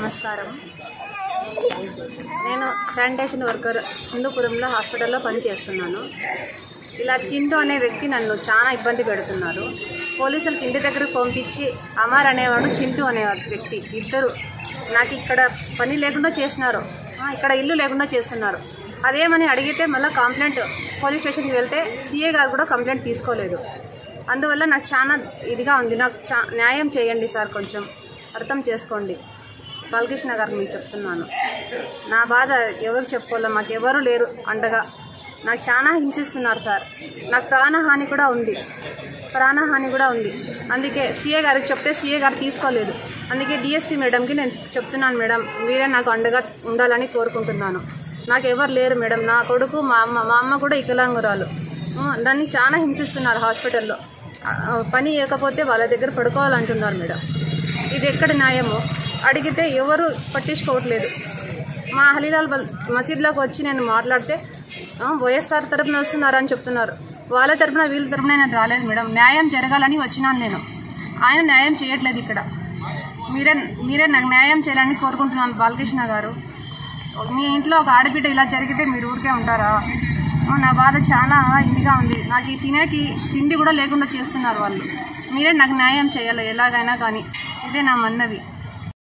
నమస్కారం. నేను sanitation worker హిందూపురంలో హాస్పిటల్లో పనిచేస్తున్నాను. ఇలా చింటూ అనే వ్యక్తి నన్ను చాలా ఇబ్బంది పెడుతున్నారు. పోలీసులకు ఇంటి దగ్గరకు పంపించి అమర్ అనేవాడు, చింటూ అనే వ్యక్తి ఇద్దరు నాకు ఇక్కడ పని లేకుండా చేసినారు, ఇక్కడ ఇల్లు లేకుండా చేస్తున్నారు. అదేమని అడిగితే మళ్ళీ కంప్లైంట్ పోలీస్ స్టేషన్కి వెళ్తే సిఏ గారు కూడా కంప్లైంట్ తీసుకోలేదు. అందువల్ల నాకు చాలా ఇదిగా ఉంది. నాకు న్యాయం చేయండి సార్, కొంచెం అర్థం చేసుకోండి. బాలకృష్ణ గారికి నేను చెప్తున్నాను. నా బాధ ఎవరు చెప్పుకోవాలి, మాకు ఎవరు లేరు అండగా. నాకు చాలా హింసిస్తున్నారు సార్. నాకు ప్రాణహాని కూడా ఉంది. అందుకే సీఏ గారికి చెప్తే సీఏ గారు తీసుకోలేదు. అందుకే డిఎస్పీ మేడంకి నేను చెప్తున్నాను, మేడం మీరే నాకు అండగా ఉండాలని కోరుకుంటున్నాను. నాకు ఎవరు లేరు మేడం. నా కొడుకు, మా అమ్మ కూడా వికలాంగురాలు. దాన్ని చాలా హింసిస్తున్నారు హాస్పిటల్లో. పని ఇవ్వకపోతే వాళ్ళ దగ్గర పడుకోవాలంటున్నారు మేడం. ఇది ఎక్కడ న్యాయమో అడిగితే ఎవరు పట్టించుకోవట్లేదు. మా హలీలాల్ మసీద్లోకి వచ్చి నేను మాట్లాడితే వైఎస్ఆర్ తరఫున వస్తున్నారని చెప్తున్నారు. వాళ్ళ తరఫున వీళ్ళ తరఫున నేను రాలేదు మేడం. న్యాయం జరగాలని వచ్చినాను నేను. ఆయన న్యాయం చేయట్లేదు. ఇక్కడ మీరే నాకు న్యాయం చేయాలని కోరుకుంటున్నాను. బాలకృష్ణ గారు, మీ ఇంట్లో ఒక ఆడబిడ్డ ఇలా జరిగితే మీరు ఊరికే ఉంటారా? నా బాధ చాలా ఇదిగా ఉంది. నాకు ఈ తిండి కూడా లేకుండా చేస్తున్నారు వాళ్ళు. మీరే నాకు న్యాయం చేయాలి ఎలాగైనా కానీ. ఇదే నా మన్నవి.